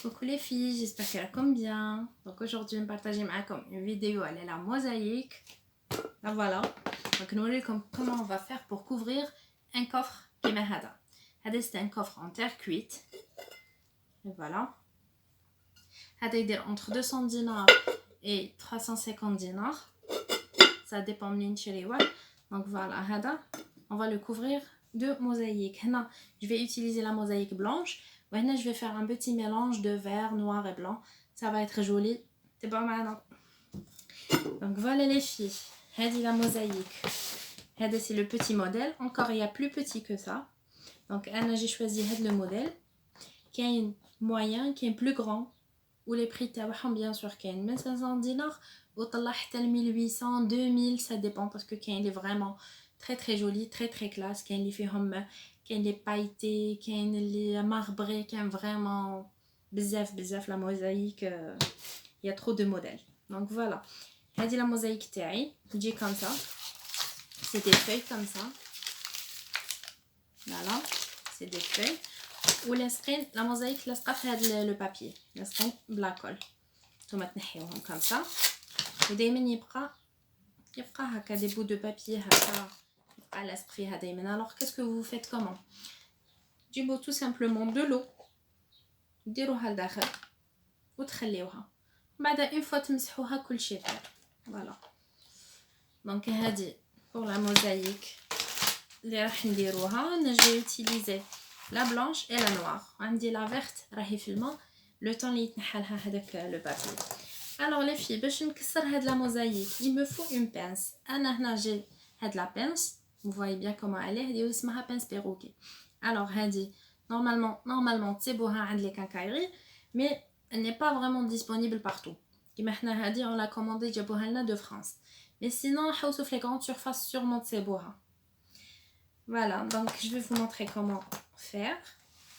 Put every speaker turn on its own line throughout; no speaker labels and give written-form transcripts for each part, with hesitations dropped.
Coucou les filles, j'espère qu'elle comme bien. Donc aujourd'hui, je vais partager avec vous une vidéo elle est la mosaïque. Là voilà. Donc nous allons comment on va faire pour couvrir un coffre qui m'a hada. Hada c'est un coffre en terre cuite. Et voilà. Hada il entre 200 dinars et 350 dinars. Ça dépend de l'intérieur. Donc voilà, hada, on va le couvrir de mosaïque. Là, je vais utiliser la mosaïque blanche. Maintenant, je vais faire un petit mélange de vert, noir et blanc. Ça va être joli. C'est pas mal. Donc voilà les filles. Hadi la mosaïque. Hadi c'est le petit modèle. Encore, il y a plus petit que ça. Donc, Anna, j'ai choisi le modèle. Qui est un moyen, qui est plus grand. Où les prix تاعهم bien sûr كاين من 500 dinars وطلع حتى 1800 2000 ça dépend parce que كاين est vraiment très très joli très très classe كاين اللي فيهم كاين les pailletés كاين اللي marbré كاين vraiment بزاف la mosaïque il y a trop de modèles donc voilà هذه la mosaïque تاعي تجي comme ça c'est des feuilles comme ça voilà c'est des feuilles ولاسقين لا موزايك لاصقه في هذا لو بابي لاصقين بلا كول نتوما تنحيوهم كامسا ودائما يبقى هكا دي بو دو بابي هكا يبقى لاصق فيها دائما. alors qu'est-ce que vous faites comment تجيبوا tout simplement de l'eau ديروها لداخل وتخليوها بعد اون فوا تمسحوها كلشي طيب فوالا. دونك هذه pour la mosaïque اللي راح نديروها انا جو utiliser la blanche et la noire. عندي la verte راهي في الماء le temps اللي يتنحى لها هذاك le papier. alors les filles باش نكسر هاد la mosaïque il me faut une pince. انا هنا جي هاد la pince vous voyez bien comment elle est هذه اسمها pince perroquet. alors هذه normalement تسيبوها عند les quincailleries mais elle n'est pas vraiment disponible partout. كيما حنا هذه on l'a commandé جابوها لنا de France mais sinon حوسوا في les grandes surfaces sûrement تسيبوها. voilà donc je vais vous montrer comment faire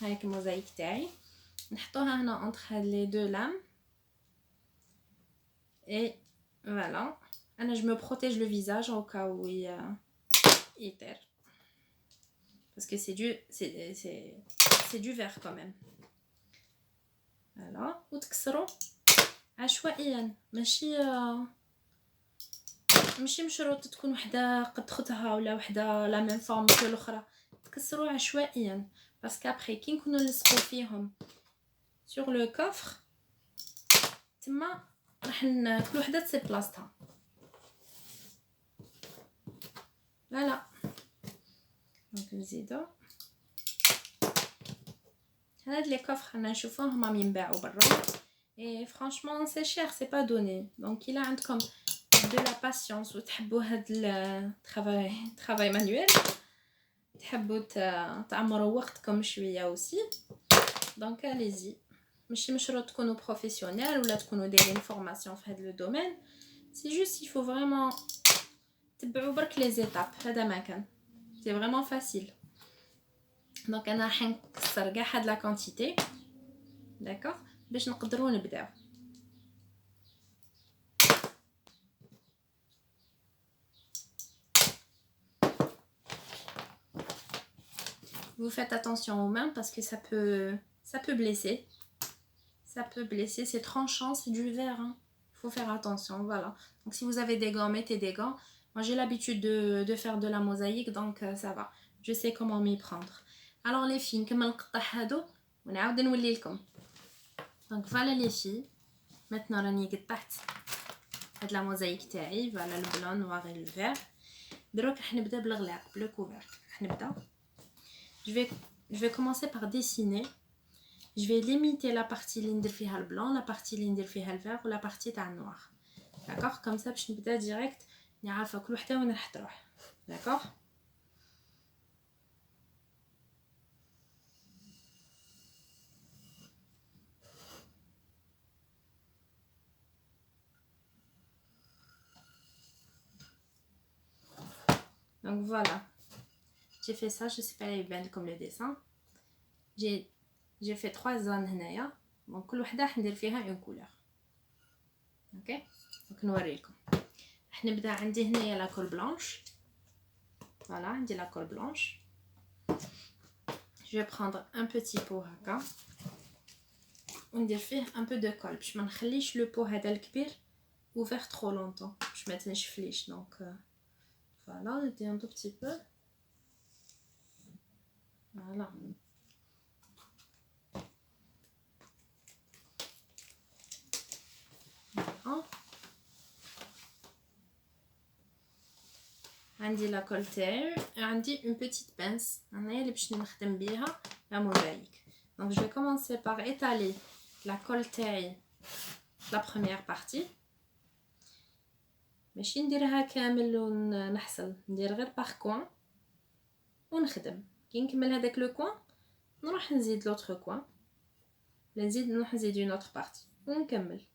avec mosaïque تاعي. نحطوها هنا entre les deux lames et voilà. انا je me protège le visage au cas où يطير parce que c'est du verre quand même. voilà وتكسروا عشوائيا ماشي مشروط تكون وحده قد خدها ولا وحده لا ميم فورم كو الاخرى. تكسروا عشوائيا باسكو ابري كي نكونوا نلصقوا فيهم sur le coffre تما راح كل وحده تسيب بلاصتها. فوالا دونك نزيدو هاد لي كوفر انا نشوفوهم راهم ينباعوا برا et franchement c'est cher c'est pas donné. donc il a عندكم de la patience وتحبوا هاد travail manuel تحبوا تعمروا وقتكم شويه aussi donc allez-y. ماشي مشروط تكونوا بروفيسيونيل ولا تكونوا دايرين فورماسيون في هذا لو دومين سي جوست il faut vraiment تبعوا برك لي زيتاب. هذا ما كان سي فريمون فاسيل. دونك انا راح نكسر كاع هاد لا كونتيتي داكوغ باش نقدروا نبداو. vous faites attention aux mains parce que ça peut blesser. Ça peut blesser, c'est tranchant, c'est du verre, hein. Il faut faire attention, voilà. Donc si vous avez des gants, mettez des gants. Moi j'ai l'habitude de faire de la mosaïque, donc ça va. Je sais comment m'y prendre. Alors les filles, كما نقطع هادو ونعاود نولي لكم. Donc voilà les filles. Maintenant راني قطعت هاد la mosaïque تاعي, voilà le blanc, noir et le vert. دروك راح نبدا بالغلاق, le couvert. راح نبدا. Je vais commencer par dessiner. Je vais limiter la partie اللي ندير فيها le blanc, la partie اللي ندير فيها le vert ou la partie تاع noir. D'accord? Comme ça باش نبدا direct نعرف كل وحده وين راح تروح. D'accord? Donc voilà. J'ai fait ça, je sais pas يبان comme le dessin. J'ai fait 3 zones هنايا. Donc كل وحده راح ندير فيها une couleur. OK? Donc نوريكم. راح نبدا عندي هنايا لا كول بلانش. Voilà, عندي la colle blanche. Je vais prendre un petit pot هكا وندير فيه un peu de colle باش ما نخليش لو بو هذا الكبير ouvert trop longtemps باش ما تنشفليش. دونك فوالا ندير un tout petit peu. فوالا عندي لا كول تاعي عندي اون بيتيت بانس هنايا اللي باش نخدم بيها لا موزايك. دونك جو كومونسي بار ايطالي لا كول تاعي لا بروميير بارتي ماشي نديرها كامل ونحصل ندير غير باغ كوان ونخدم. كي نكمل هذاك لو كوان نروح نزيد لوطخ كوان لا نروح نزيد اون اوتر بارتي ونكمل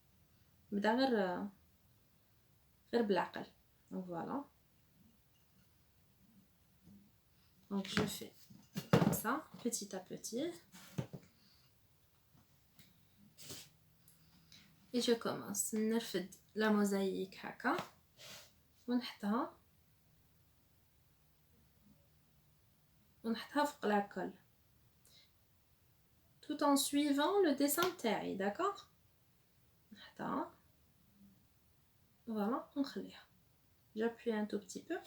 نبدا غير بالعقل. دونك فوالا donc je fais comme ça petit à petit et je commence نرفد لا موزايك هكا ونحطها فوق لا كول tout en suivant le dessin تاعي. d'accord نحطها فوالا ونخليها j'appuie un tout petit peu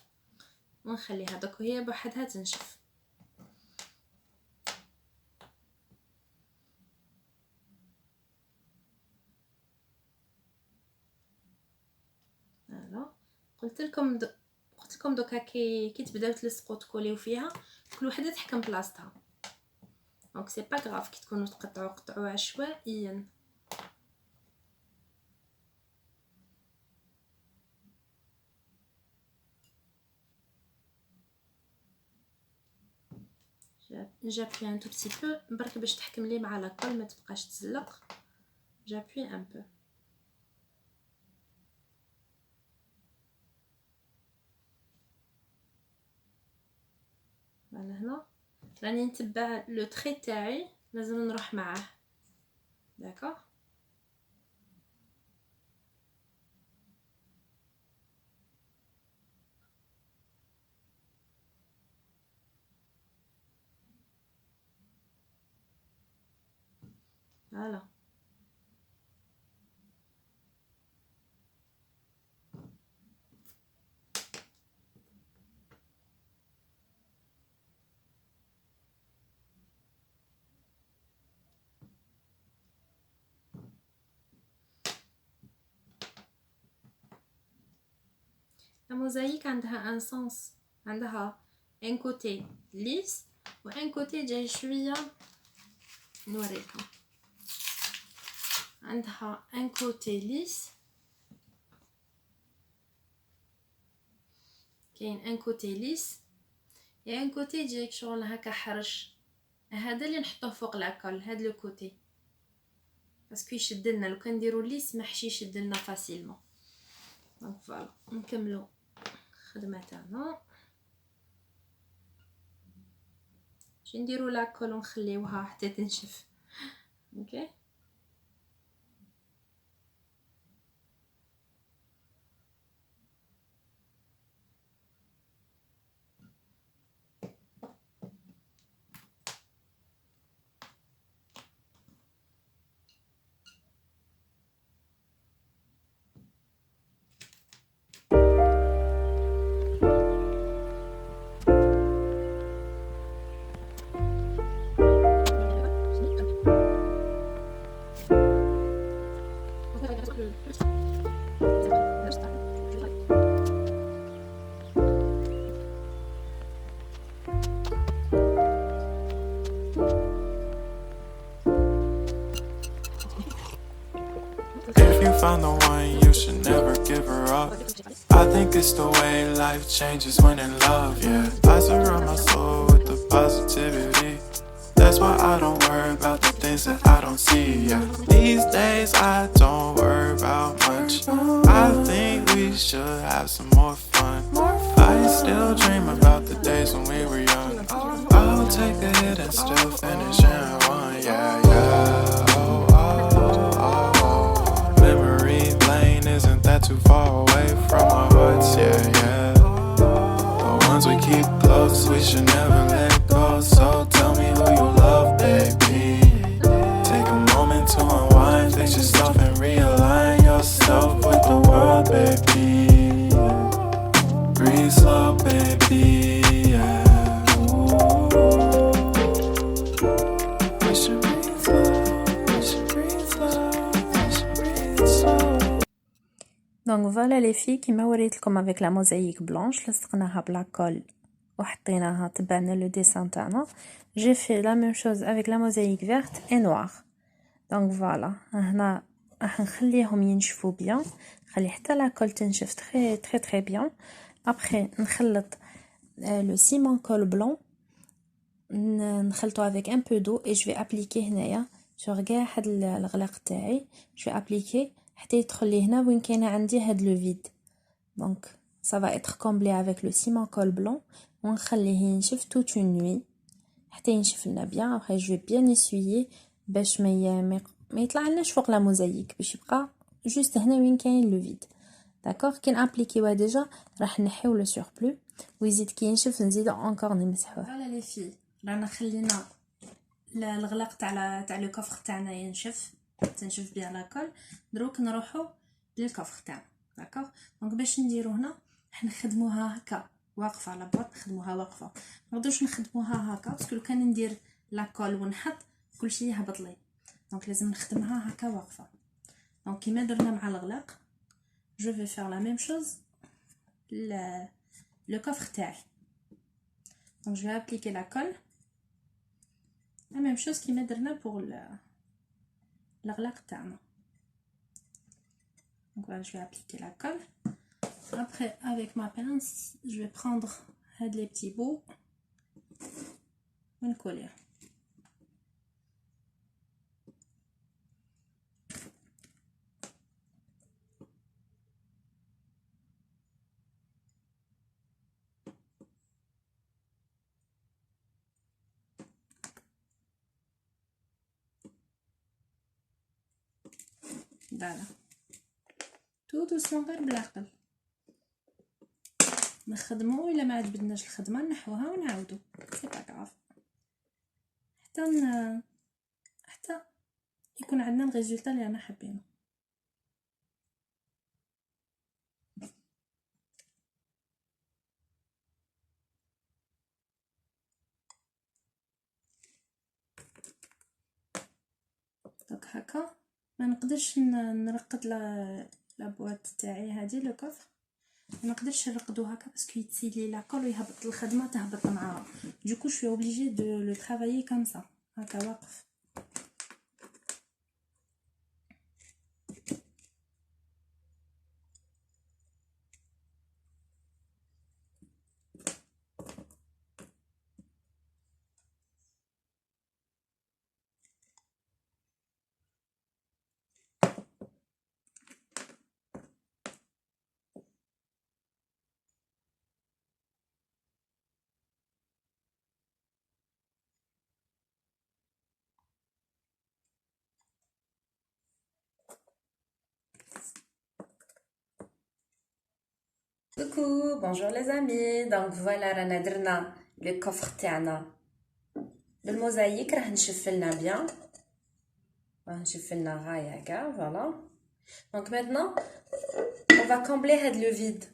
ونخليها دوك وهي بوحدها تنشف. فوالا قلت لكم دوكا كي تبداو تلصقوا تكوليو فيها كل وحده تحكم بلاصتها. دونك سي با غراف كي تكونوا قطعوا عشوائيا. j'appuie un tout petit peu برك باش تحكم لي مع لا كول ما تبقاش تزلق. j'appuie un peu. فوالا هنا راني نتبع لو تري تاعي لازم نروح معاه. داكوغ فوالا la mosaïque عندها un sens عندها un côté lisse و un côté جاي شويه نوريكم. عندها un côté lisse كاين un côté lisse et un côté جايك شغل هكا حرش. هذا اللي نحطوه فوق لاكل هاد لو كوتي باسكو يشد لنا لو كان نديرو ليس ما حشي يشد لنا فاسيلمون. دونك فوالا نكملو الخدمه تاعنا. باش نديرو لاكل ونخليوها حتى تنشف. اوكي
Found the one, you should never give her up. I think it's the way life changes when in love, yeah. I surround my soul with the positivity. That's why I don't worry about the things that I don't see, yeah. These days I don't worry about much. I think we should have some more fun. I still dream about the days when we were young. I'll take a hit and still finish in one, yeah, yeah. Oh, oh, oh, oh. Memory lane isn't that too far away from our hearts, yeah, yeah. The ones we keep close, we should never let go. So tell me who you love, baby. Take a moment to unwind. fix yourself and realign yourself with the world, baby. Breathe slow, baby. Yeah. Ooh. We should breathe slow. We should breathe slow. We should breathe slow.
Donc voilà les filles كيما وريتلكم avec la mosaïque blanche لصقناها بلا كول وحطيناها تبعنا لو ديسان تاعنا. j'ai fait la même chose avec la mosaïque verte et noire. donc voilà هنا راح نخليهم ينشفوا بيان نخلي حتى لا كول تنشف تري تري تري بيان. après نخلط le ciment colle blanc نخلطو avec un peu d'eau et je vais appliquer هنايا sur كاع هاد الغلاق تاعي. je vais appliquer حتى يدخل لي هنا وين كاينه عندي هاد لو فيد. donc ça va être comblé avec le ciment colle blanc ونخليه ينشف toute une nuit حتى ينشف لنا bien. après je vais bien essuyer باش ما يطلعلناش فوق لا موزايك باش يبقى juste هنا وين كاين لو فيد. داكوغ كي نابليكيوها ديجا راح نحيو لو سوربلو ويزيد كي ينشف نزيدو انكور نمسحوه. فوالا لي في رانا خلينا الغلاق تاع لو كوفر تاعنا ينشف تنشف بيان لاكول. دروك نروحو للكوفر تاعنا. داكوغ دونك باش نديرو هنا راح نخدموها هكا واقفه لا بواط نخدموها واقفه ما نقدرش نخدموها هكا باسكو لو كان ندير لاكول ونحط كلشي يهبط لي. دونك لازم نخدمها هكا واقفه. دونك كيما درنا مع الغلاق je vais faire la même chose le coffre تاعي. donc je vais appliquer la colle la même chose كيما درنا pour الغلاق تاعنا. donc voilà je vais appliquer la colle. après avec ma pince je vais prendre les petits bouts et coller. voilà tout doucement غير بالعقل نخدمو. الا ما عجبتناش الخدمه نحوها ونعاودو سي با غراف حتى يكون عندنا الريزولطا اللي انا حابينه. دونك هكا ما نقدرش نرقد لا بواط تاعي هذه لو كوفر ما نقدرش نرقدو هكا باسكو يتسيلي لا كول ويهبط الخدمه تهبط معاها. دوكو شوي اوبليجي دو لو ترافايي كوم سا هكا واقف. Coucou, bonjour les amis. donc voilà رانا درنا le coffre تاعنا بالموزايك راح نشفلنا bien راح نشفلنا غايه هكا. voilà donc maintenant on va combler هاد le vide.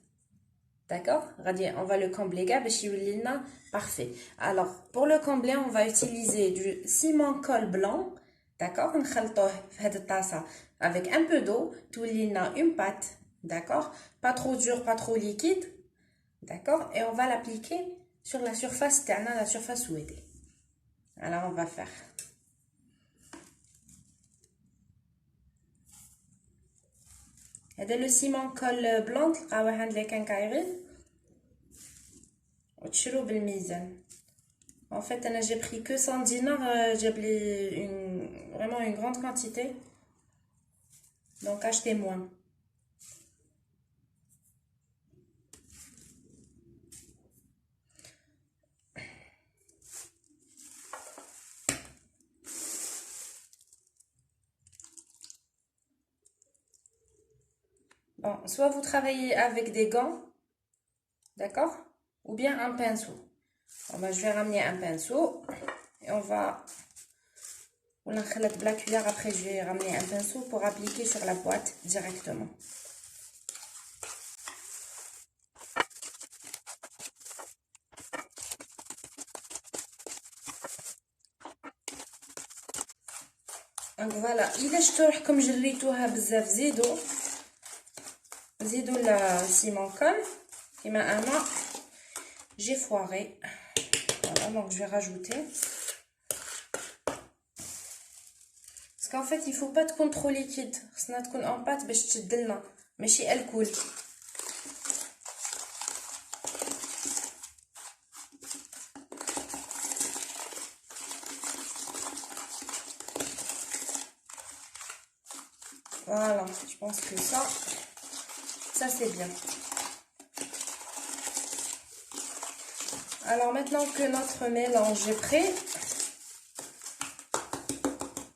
d'accord غادي on va le combler كاع باش يولي لنا parfait. alors pour le combler on va utiliser du ciment colle blanc. d'accord نخلطوه في هاد الطاسه avec un peu d'eau تولي لنا une pâte. d'accord pas trop dur pas trop liquide. d'accord et on va l'appliquer sur la surface تاعنا la surface souhaitée. alors on va faire هذا لو سيمون كول بلون تلقاوه عند لي كنكايري وتشرو بالميزان. en fait انا j'ai pris que 100 dinars. جاب لي vraiment une grande quantité donc achetez moins. bon soit vous travaillez avec des gants, d'accord, ou bien un pinceau. bon, bah, je vais ramener un pinceau et on va
ولا نخلط بلا cuillère. Après je vais ramener un pinceau pour appliquer sur la boîte directement. Donc voilà, إلا شفتو روحكم جريتوها بزاف زيدو السيمونكول كيما انا j'ai foiré. Voilà, donc je vais rajouter. Parce qu'en fait, il faut pas تكون trop liquide. خصنا تكون en pâte باش تشد لنا ماشي الكول. Voilà, je pense que ça c'est bien. Alors maintenant que notre mélange est prêt,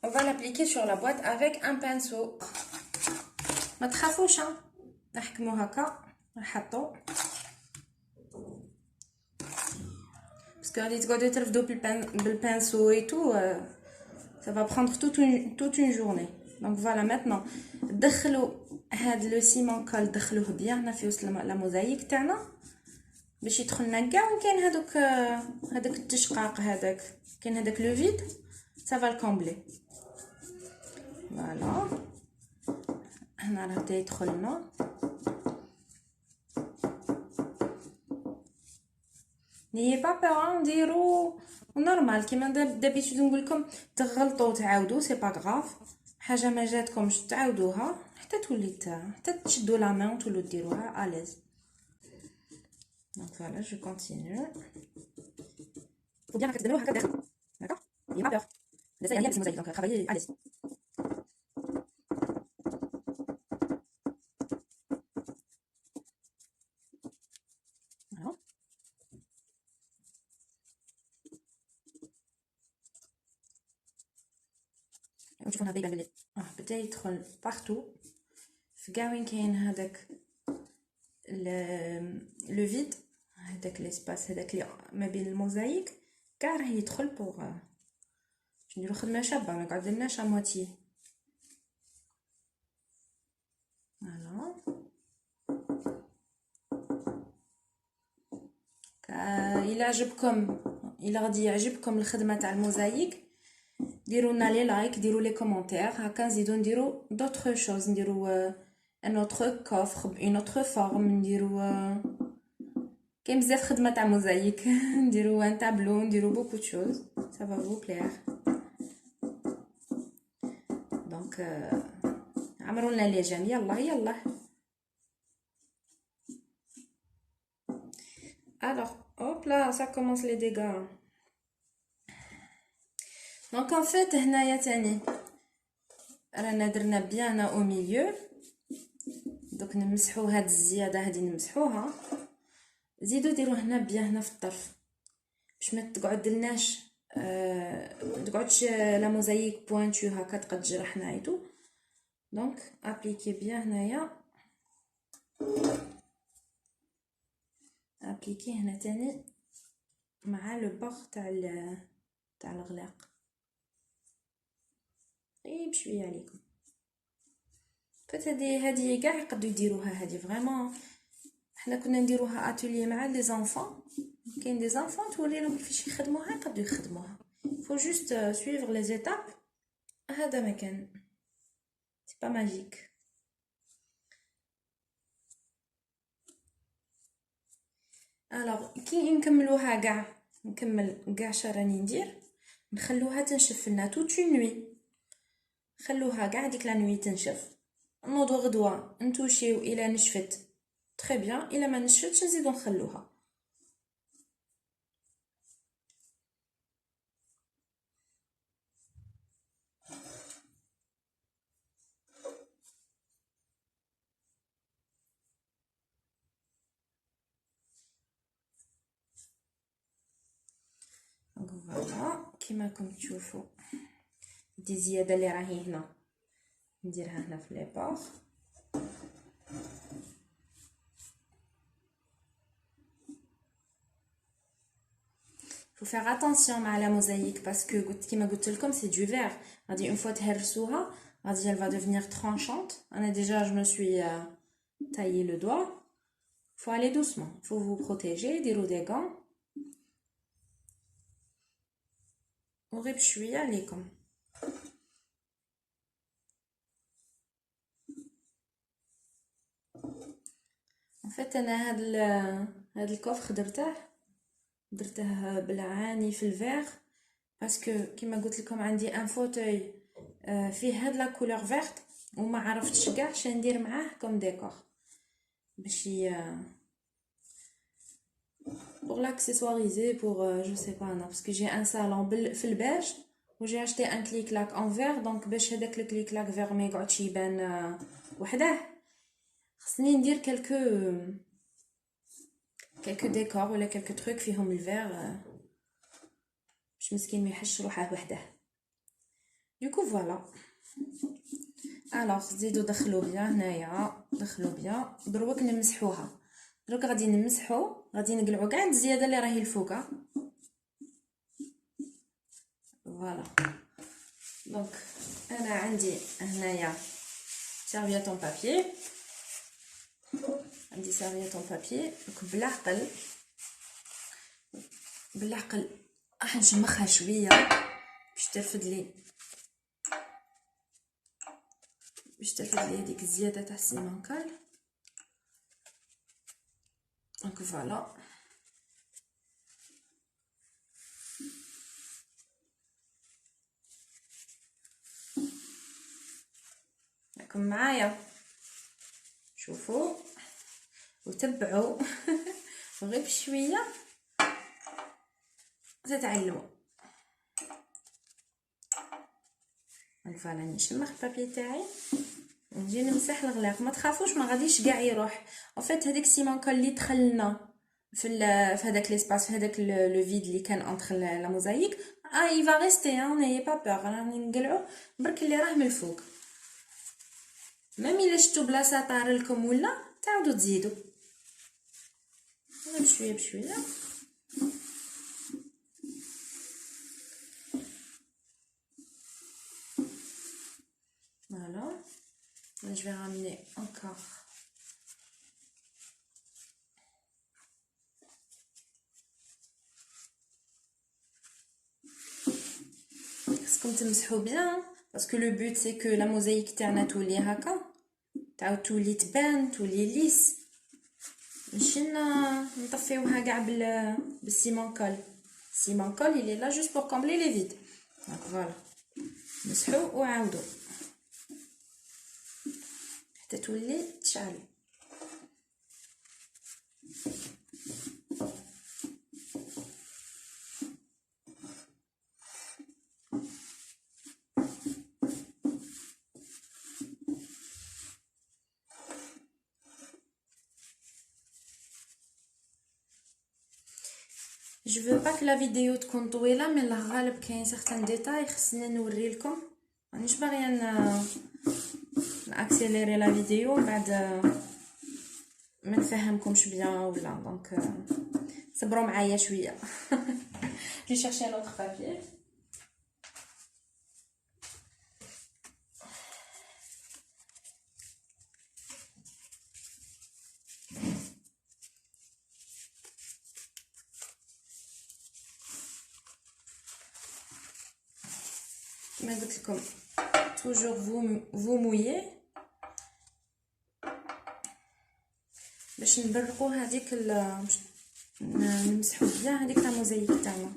on va l'appliquer sur la boîte avec un pinceau. ما تخافوش نحكمو هكا نحطو باسكو غادي تقعدوا ترفدوا بالبانسو et tout, ça va prendre toute une journée. Donc voilà, maintenant دخلوا هاد لو سيمونكول دخلوه بيان هنا في وسط لا موزايك تاعنا باش يدخل لنا كاع. وين كاين هذاك التشقاق هذاك كاين هذاك لو فيد ça va le combler. Voilà, هنا راه بدا يدخل لنا. n'ayez pas peur نديرو نورمال كيما دابيتود نقول لكم تغلطوا وتعاودوا سي با غراف. حاجه ما جاتكمش تعاودوها حتى تولي حتى تشدوا لا مان وتولوا ديروها اليز. Donc voilà, je continue. Faut bien que tu donnes d'accord? Il n'y a pas peur. Là, ça y a rien de mosaïque, donc travaillez à l'aise. Voilà. ونشوفوا هذا يبان بلي بدا يدخل بارتو في كاع وين كاين هذاك لو فيد هذاك ليسباس هذاك اللي ما بين الموزايك كاع راه يدخل بوغ باش نديرو خدمه شابه ما قعدناش ا موتي. فوالا الا عجبكم الا غادي يعجبكم الخدمه تاع الموزايك ديروا لنا لي لايك ديروا لي كومونتير هكا نزيدو نديرو دوطخ شوز نديرو ان اوتر كوفر بون اوتر فورم نديرو كاين بزاف خدمه تاع موزايك نديرو ان تابلو نديرو بوكو دو شوز ça va vous plaire. Donc عمروا لنا لي جيم يلا. Alors hop là, ça commence les dégâts. Donc en fait هنايا تاني رانا درنا بيان او ميليو. دوك نمسحوا هاد الزياده هادي نمسحوها. زيدوا ديروا هنا بيان هنا في الطرف باش ما تقعدلناش تقعدش لا موزايك بوينتو هكا تقد تجرحنا ايتو. دونك ابليكي بيان هنايا ابليكي هنا تاني مع لو بوغ تاع الغلاق غير بشويه عليكم. فات هذه كاع يقدروا يديروها هذه فريمون. حنا كنا نديروها اتولي مع لي زانفون. كاين دي زانفون تولي لهم كيفاش يخدموها يقدروا يخدموها. faut juste suivre les étapes. هذا ما كان c'est pas magique. alors كي نكملوها كاع نكمل كاع شراني ندير نخلوها تنشف لنا toute une nuit. خلوها كاع ديك لا نوي تنشف نوضو غدوه نتوشيو الى نشفت تري بيان. الا ما نشفتش نزيدو نخلوها. فوالا كيما راكم تشوفوا دي زياده اللي راهي هنا نديرها هنا في لي بور. faut faire attention مع la mosaïque parce que كيما قلت لكم c'est du verre. غادي une fois تهرسوها غادي elle va devenir tranchante. Déjà je me suis taillé le doigt. Faut aller doucement, faut vous protéger, ديروا des gants. وغير بشويه عليكم. En fait انا هاد الكوفر درته بالعاني في الفيغ باسكو كيما قلت لكم عندي ان فوتوي فيه هاد لا كولور فيرت وما عرفتش كاع اش ندير معاه كوم ديكور باش pour l'accessoiriser pour je sais pas non parce que j'ai un salon في البيج و j'ai acheté un clic-clac en verre donc باش هذاك الكليك-clac فيغ ما يقعدش يبان وحده خصني ندير quelques décors ولا quelques trucs فيهم الفيغ باش مسكين ما يحش روحه وحده. Du coup voilà. Alors زيدوا دخلوا بيان هنايا دخلوا بيان دروك نمسحوها. دروك غادي نمسحو غادي نقلعو كاع الزياده اللي راهي الفوقه. فوالا. دونك انا عندي هنايا سيرفييت اون بابي. عندي سيرفييت اون بابي دونك بالعقل راح نشمخها شويه باش ترفد لي هذيك الزياده تاع السيمانكال. دونك فوالا. راكم معايا شوفوا وتبعوا غير بشويه تتعلموا. فوالا نشمخ البابي تاعي ونجي نمسح الغلاق. ما تخافوش ما غاديش كاع يروح. ان فيت هذيك السيمانكال اللي دخلنا في هذاك ليسباس في هذاك لو فيد اللي كان انتر لا موزايك اي فا ريستي نايي با بور. راني نقلعو برك اللي راه من الفوق. ميم الا شفتو بلاصه طار لكم ولا تعاودوا تزيدوا بشويه بشويه. Voilà, je vais ramener encore خصكم تمسحوا بيان باسكو لو بوت سي كو لا موزايك تاعنا تولي هكا تعاود تولي تبان تولي ليس ماشي نطفيوها كاع بالسيمانكال. السيمانكال اللي لا جوست بور كومبلي لي فيد. دونك فوالا مسحوا وعاودوا حتى تولي تشعل. Je veux pas que la vidéo تكون طويله من الغالب كاين certains détails خصني نوري لكم. مانيش باغيه ناكسيليري لا فيديو بعد ما نفهمكمش بيان ولا دونك صبروا معايا شويه. جو شيرشي لوطر بابي. كما قلت لكم toujours vous mouiller باش نبرقوا هذيك نمسحوا بيان هذيك تاع موزايك تاعنا.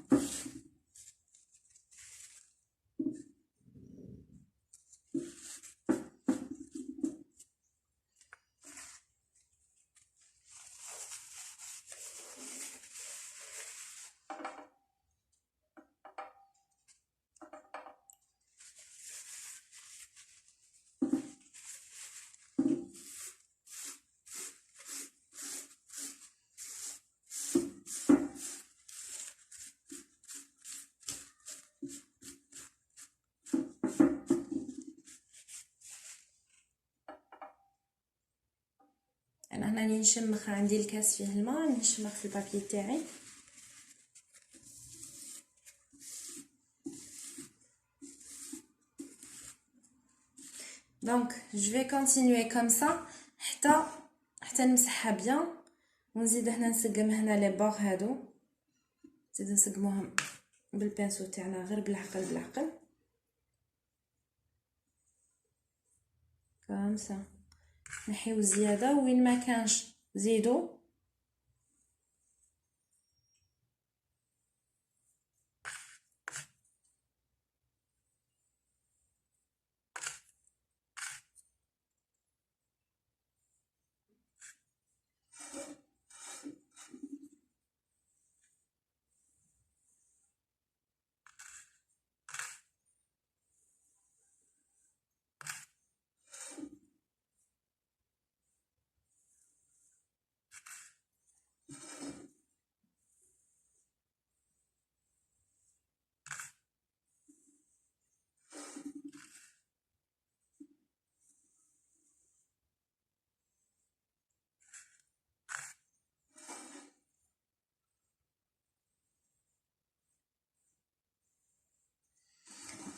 انا هنا نشمخ عندي الكاس فيه الماء نشمخ في البابي تاعي Donc je vais continuer comme ça حتى نمسحها بيان ونزيد هنا نسقم هنا لي بور هادو نزيد نسقموهم بالبانسو تاعنا غير بالعقل كامسا نحيو زياده وين ما كانش زيدو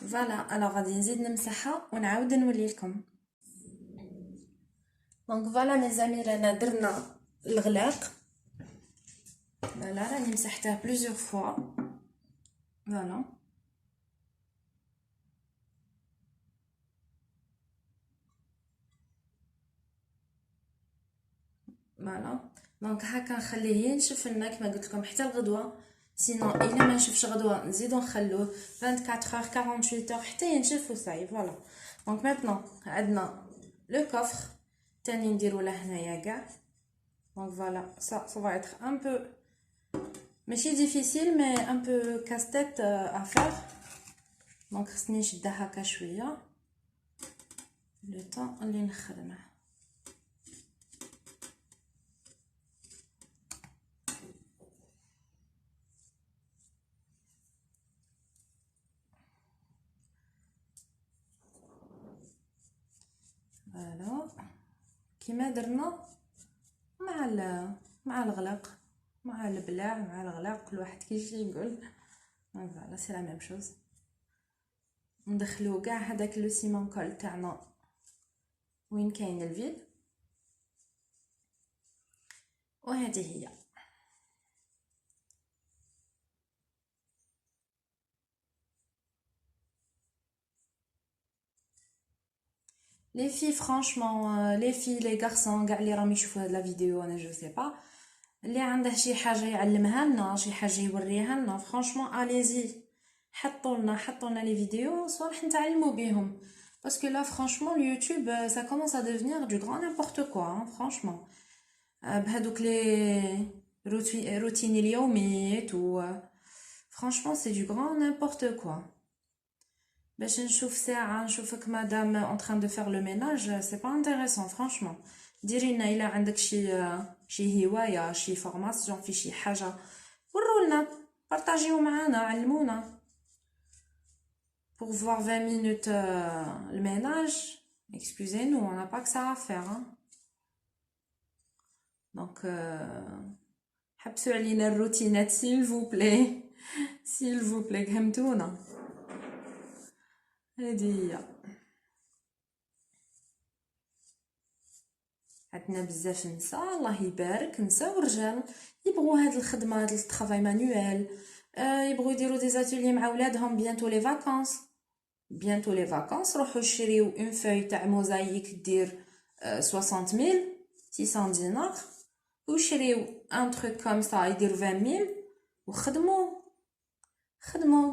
فوالا. الوغ غادي نزيد نمسحها ونعاود نولي لكم. دونك فوالا مي زامي رانا درنا الغلاق. فوالا راني مسحته بليزيور فوا. فوالا فوالا. دونك هكا نخليه ينشف لنا كما قلت لكم حتى الغدوه. سينو الا ما نشفش غدوه نزيدو نخلوه 24 heures 48 heures حتى ينشف وصاي. فوالا دونك ميتنون عندنا لو كوفر تاني نديرو له هنايا كاع. دونك فوالا ça va être un peu ماشي ديفيسيل مي un peu casse-tête à faire. دونك خصني نشدها هكا شويه لو طون اللي نخدمه. فوالا كيما درنا مع الغلاق مع البلاع مع الغلاق كل واحد كيفاش يقول. فوالا سي لا ميم شوز. ندخلو كاع هذاك لو سيمون كول تاعنا وين كاين الفيل. وهذه هي. لي في فرانشمون لي في لي غارسون كاع اللي راهم يشوفوا هاد لا فيديو انا جو سي با اللي عنده شي حاجه يعلمها لنا شي حاجه يوريها لنا فرانشمون اليزي حطوا لنا لي فيديو صالح نتعلموا بهم باسكو لا فرانشمون اليوتيوب ça commence à devenir du grand n'importe quoi franchement بهذوك لي روتين اليوميات و franchement c'est du grand n'importe quoi. باش نشوف ساعه نشوفك مدام en train de faire le ménage c'est pas intéressant franchement. ديري لنا الا عندك شي هوايه شي فورماسيون في شي حاجه ورولنا بارطاجيو معنا علمونا. pour voir 20 minutes le ménage excusez-nous on n'a pas que ça à faire hein. donc حبسوا علينا الروتينات s'il vous plaît s'il vous plaît فهمتونا. هذه هي. عندنا بزاف نساء الله يبارك نساء ورجال يبغوا هاد الخدمه هاد الطرافاي مانويل يبغوا يديروا دي زاتولي مع ولادهم بيانتو لي فاكانس روحوا شريو اون فوي تاع موزايك دير 600,000 600 دينار وشريو ان تروك كوم سا يدير 20,000 وخدموا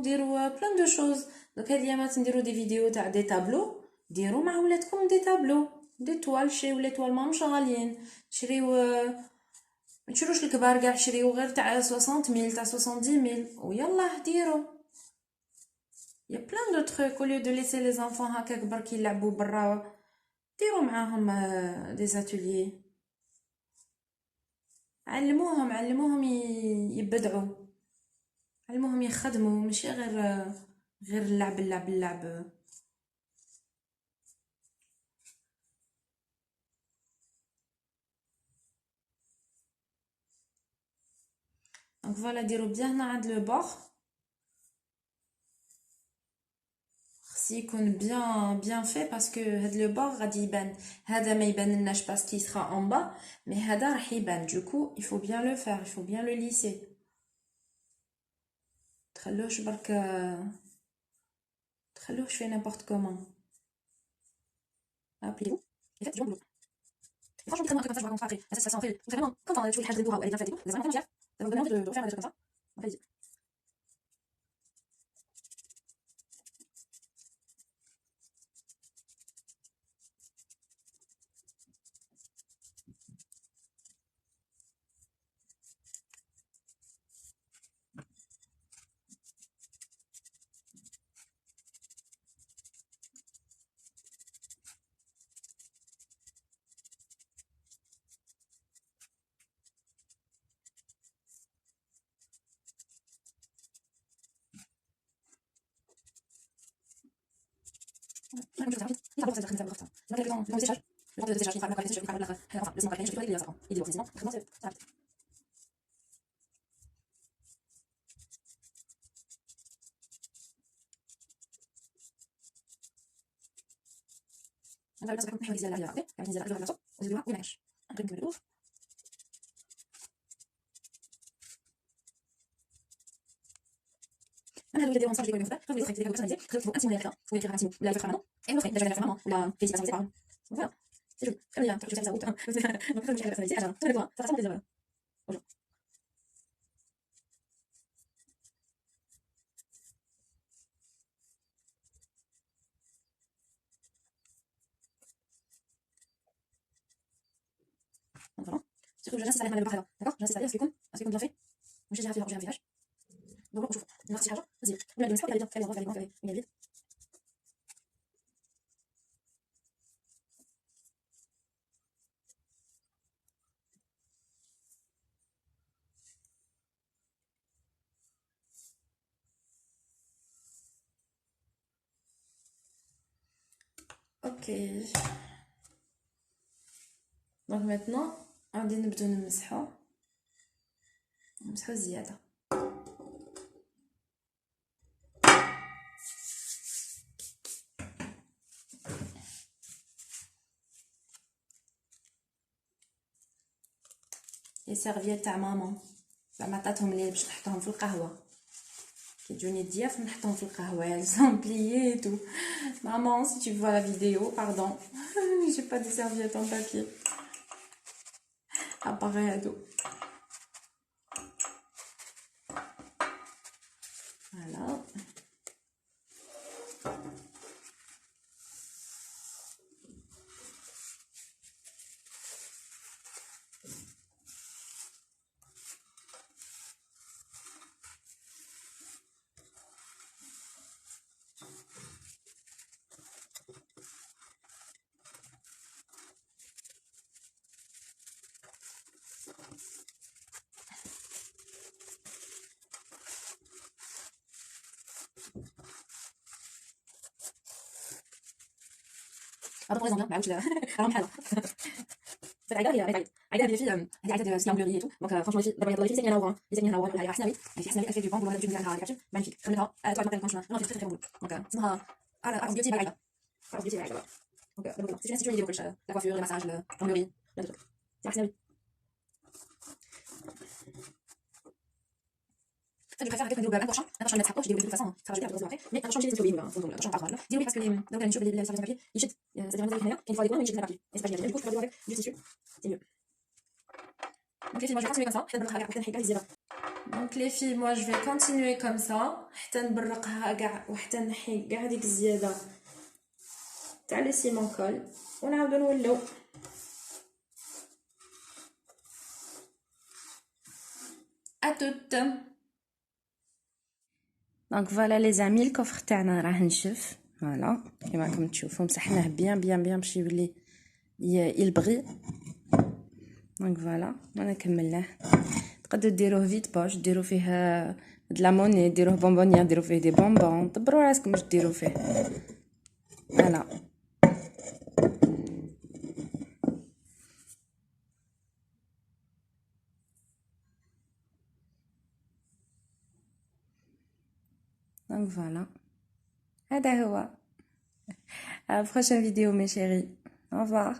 ديروا بلان دو شوز. دوك هاد اليامات نديروا دي فيديو تاع دي تابلو ديروا مع ولادكم دي تابلو دي توال شريو لي توال ماهمش غاليين شريو ما تشروش الكبار كاع شريو غير تاع 60,000 تاع 70,000 ويلا ديروا يا بلان دو تروك au lieu de laisser les enfants هكا كبر كي يلعبوا برا ديروا معاهم دي زاتوليي علموهم يبدعوا علموهم يخدموا ماشي غير اللعب. دونك فوالا ديروا بيان هنا عند لو بور خص يكون bien fait parce que هاد لو بور غادي يبان. هذا ما يبانلناش parce qu'il sera en bas, mais هذا راح يبان. Du coup, il faut bien le faire, il faut bien le lisser. تخلوش برك تخلوش fait n'importe comment. Appliquez-vous et faites du bon boulot. Et franchement, dites-moi après, comme ça je vois qu'on fera après. Ça sent fait. Vraiment, quand tu vois les des doigts, elle est bien faite et tout, vous êtes vraiment tellement fiers. Ça va vous donner envie de refaire des trucs comme ça. Donc allez-y. Comme je vous ai dit, il va falloir ça très ça. Donc le temps de séchage, le temps de séchage, il va falloir que je vais faire enfin le moment je vais faire ça. Il dit sinon, vraiment c'est ça. On va le passer comme نحاول نزيد عليها. يعني نزيد عليها الرصه وزيدوها وينعش. نقلب الأوف. انا هذو اللي ديروا نصاج ديالو في خليو لي تريك ديالو بيرسوناليزي خليو انت مو انتيمو لا فريمون اي نو ديجا فريمون ولا فيزيتاسيون سيبارون فوالا سي جول خلينا نعملوا جو سيرفيس اوت دونك خلينا نعملوا بيرسوناليزي اجا تو لي بوا ça ressemble déjà bonjour. Donc voilà. Surtout j'insiste عليه من البحر d'accord j'insiste عليه parce qu'il compte bien fait مش جاي فيها فيهاش دونك شوفوا نفس الحاجه زيد ولا نمسحوا على اليد خلي الغرفه اللي اليد اوكي. دونك maintenant غادي نبداو نمسحوا الزياده. لي سيرفييت تاع ماما زعما عطاتهم لي باش نحطهم في القهوه كيجوني دياف نحطهم في القهوه elles sont pliées et tout. Maman, si tu vois la vidéo, pardon. J'ai pas de serviettes en papier. Appareil à dos. Voilà. هذا طريقه زوينه ما عاودش راهم بحالها عايده هي في هذه عايده سلامبلوري تو دونك فرانشمون في دابا يلاه في زين نورا لي نورا ولا حسناوي في حسناوي كافي دو بون ولا جوج ديالها كابشن مانيفيك خليها تقعد مكان فرانشمون نو في تري تري بون دونك اسمها على بيوتي عايده بيوتي عايده دونك دابا سي جون يديروا كلشي لا كوافور المساج لامبلوري لا دوك سي حسناوي. Je préfère avec un torchon, je ne pas de toute façon, ça va jeter après, mais un torchon chez les autobus, donc un torchon par là. Dis-oui parce que donc la niche les serviettes papier, ils jettent, c'est-à-dire vraiment une fois des coins, ils jettent le papier. Et c'est pas génial. Du coup, tu vas avec du tissu, c'est mieux. Donc les filles, moi je vais continuer comme ça, donc les filles, moi je vais continuer comme ça, حتى نبرقها كاع وحتى نحي كاع ديك الزياده تاع لي سيمون كول ونعاودو نولو. À toutes. دونك فوالا لي زامي الكفر تاعنا راه نشف فوالا كيما راكم تشوفوا مسحناه بيان بيان بيان باش يولي يلبغي. دونك فوالا انا كملناه. تقدروا ديروه فيت باش ديروا فيه د لا موني ديروه بونبونيير ديروا فيه دي بونبون دبروا راسكم واش ديروا فيه فوالا. دونك فوالا هذا هو. À la prochaine vidéo, mes chéris. Au revoir.